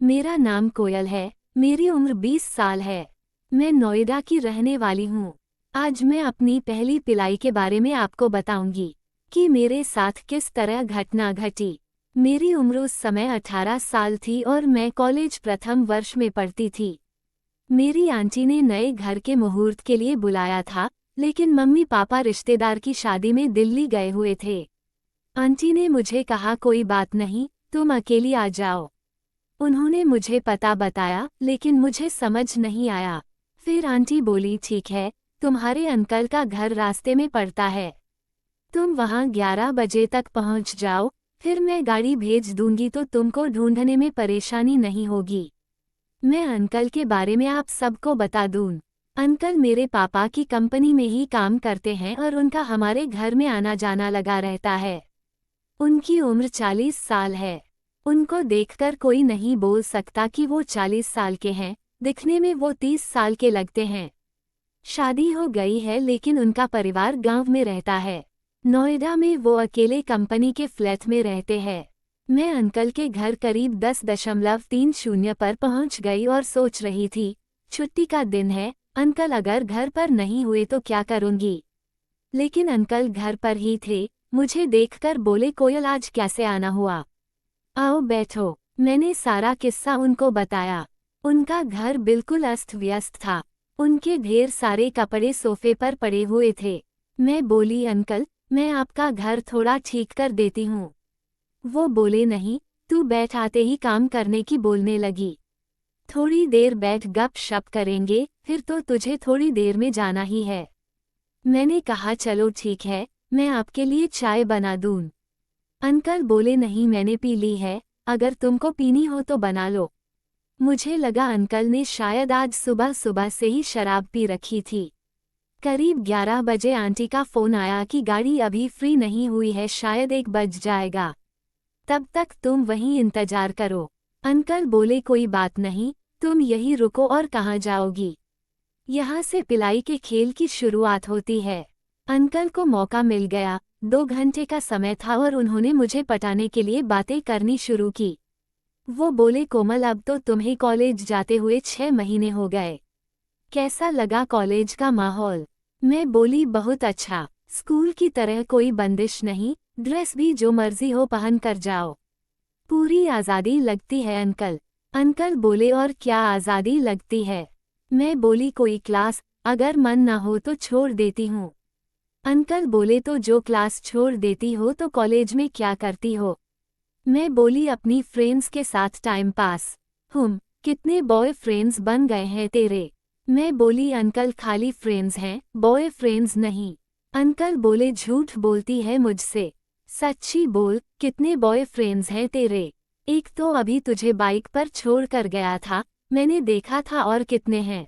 मेरा नाम कोयल है। मेरी उम्र 20 साल है। मैं नोएडा की रहने वाली हूँ। आज मैं अपनी पहली पिलाई के बारे में आपको बताऊंगी कि मेरे साथ किस तरह घटना घटी। मेरी उम्र उस समय 18 साल थी और मैं कॉलेज प्रथम वर्ष में पढ़ती थी। मेरी आंटी ने नए घर के मुहूर्त के लिए बुलाया था, लेकिन मम्मी पापा रिश्तेदार की शादी में दिल्ली गए हुए थे। आंटी ने मुझे कहा कोई बात नहीं, तुम अकेली आ जाओ। उन्होंने मुझे पता बताया, लेकिन मुझे समझ नहीं आया। फिर आंटी बोली ठीक है, तुम्हारे अंकल का घर रास्ते में पड़ता है, तुम वहां 11 बजे तक पहुंच जाओ, फिर मैं गाड़ी भेज दूंगी तो तुमको ढूंढने में परेशानी नहीं होगी। मैं अंकल के बारे में आप सबको बता दूं। अंकल मेरे पापा की कंपनी में ही काम करते हैं और उनका हमारे घर में आना जाना लगा रहता है। उनकी उम्र 40 साल है। उनको देखकर कोई नहीं बोल सकता कि वो 40 साल के हैं, दिखने में वो 30 साल के लगते हैं। शादी हो गई है लेकिन उनका परिवार गांव में रहता है। नोएडा में वो अकेले कंपनी के फ्लैट में रहते हैं। मैं अंकल के घर करीब 10:30 पर पहुंच गई और सोच रही थी, छुट्टी का दिन है, अंकल अगर घर पर नहीं हुए तो क्या करूंगी। लेकिन अंकल घर पर ही थे। मुझे देखकर बोले कोयल आज कैसे आना हुआ, आओ बैठो। मैंने सारा किस्सा उनको बताया। उनका घर बिल्कुल अस्त व्यस्त था। उनके ढेर सारे कपड़े सोफे पर पड़े हुए थे। मैं बोली अंकल, मैं आपका घर थोड़ा ठीक कर देती हूँ। वो बोले नहीं, तू बैठ, आते ही काम करने की बोलने लगी। थोड़ी देर बैठ गप-शप करेंगे, फिर तो तुझे थोड़ी देर में जाना ही है। मैंने कहा चलो ठीक है, मैं आपके लिए चाय बना दूं। अंकल बोले नहीं मैंने पी ली है, अगर तुमको पीनी हो तो बना लो। मुझे लगा अंकल ने शायद आज सुबह सुबह से ही शराब पी रखी थी। करीब 11 बजे आंटी का फोन आया कि गाड़ी अभी फ्री नहीं हुई है, शायद 1 बज जाएगा, तब तक तुम वहीं इंतजार करो। अंकल बोले कोई बात नहीं, तुम यहीं रुको। और कहाँ जाओगी? यहाँ से पिलाई के खेल की शुरुआत होती है। अंकल को मौका मिल गया। 2 घंटे का समय था और उन्होंने मुझे पटाने के लिए बातें करनी शुरू की। वो बोले कोमल अब तो तुम्हें कॉलेज जाते हुए 6 महीने हो गए, कैसा लगा कॉलेज का माहौल? मैं बोली बहुत अच्छा, स्कूल की तरह कोई बंदिश नहीं, ड्रेस भी जो मर्जी हो पहन कर जाओ, पूरी आज़ादी लगती है अंकल। अंकल बोले और क्या आज़ादी लगती है? मैं बोली कोई क्लास, अगर मन ना हो तो छोड़ देती हूँ। अंकल बोले तो जो क्लास छोड़ देती हो तो कॉलेज में क्या करती हो? मैं बोली अपनी फ्रेंड्स के साथ टाइम पास। कितने बॉय फ्रेंड्स बन गए हैं तेरे? मैं बोली अंकल खाली फ्रेंड्स हैं, बॉय फ्रेंड्स नहीं। अंकल बोले झूठ बोलती है मुझसे, सच्ची बोल, कितने बॉय फ्रेंड्स हैं तेरे? एक तो अभी तुझे बाइक पर छोड़ कर गया था, मैंने देखा था, और कितने हैं?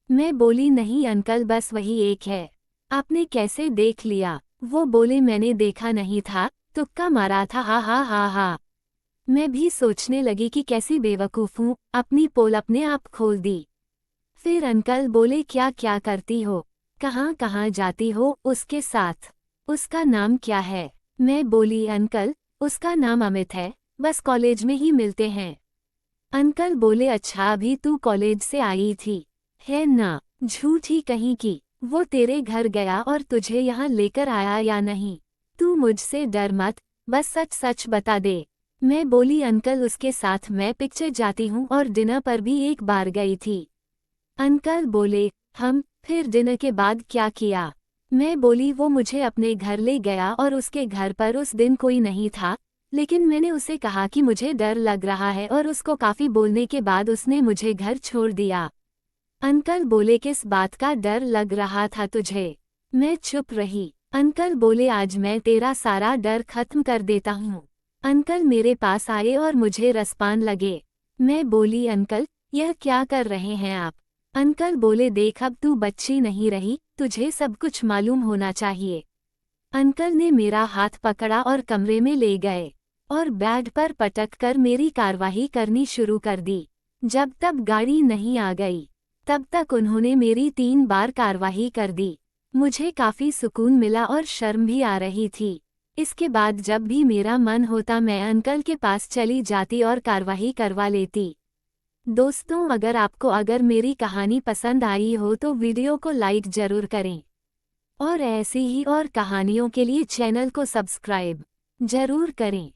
मैं बोली नहीं अंकल बस वही एक है। आपने कैसे देख लिया? वो बोले मैंने देखा नहीं था, तुक्का मारा था, हा हा हा हा। मैं भी सोचने लगी कि कैसी बेवकूफ़ हूँ, अपनी पोल अपने आप खोल दी। फिर अंकल बोले क्या क्या करती हो, कहाँ कहाँ जाती हो उसके साथ, उसका नाम क्या है? मैं बोली अंकल, उसका नाम अमित है, बस कॉलेज में ही मिलते हैं। अंकल बोले अच्छा अभी तू कॉलेज से आई थी, है ना? झूठी कहीं की, वो तेरे घर गया और तुझे यहाँ लेकर आया या नहीं? तू मुझसे डर मत, बस सच सच बता दे। मैं बोली अंकल उसके साथ मैं पिक्चर जाती हूँ और डिनर पर भी एक बार गई थी। अंकल बोले फिर डिनर के बाद क्या किया? मैं बोली वो मुझे अपने घर ले गया और उसके घर पर उस दिन कोई नहीं था, लेकिन मैंने उसे कहा कि मुझे डर लग रहा है और उसको काफ़ी बोलने के बाद उसने मुझे घर छोड़ दिया। अंकल बोले किस बात का डर लग रहा था तुझे? मैं चुप रही। अंकल बोले आज मैं तेरा सारा डर खत्म कर देता हूँ। अंकल मेरे पास आए और मुझे रसपान लगे। मैं बोली अंकल, यह क्या कर रहे हैं आप? अंकल बोले देख अब तू बच्ची नहीं रही, तुझे सब कुछ मालूम होना चाहिए। अंकल ने मेरा हाथ पकड़ा और कमरे में ले गए और बेड पर पटक कर मेरी कार्यवाही करनी शुरू कर दी। जब तक गाड़ी नहीं आ गई तब तक उन्होंने मेरी 3 बार कार्यवाही कर दी। मुझे काफ़ी सुकून मिला और शर्म भी आ रही थी। इसके बाद जब भी मेरा मन होता मैं अंकल के पास चली जाती और कार्रवाई करवा लेती। दोस्तों, अगर मेरी कहानी पसंद आई हो तो वीडियो को लाइक जरूर करें और ऐसी ही और कहानियों के लिए चैनल को सब्सक्राइब जरूर करें।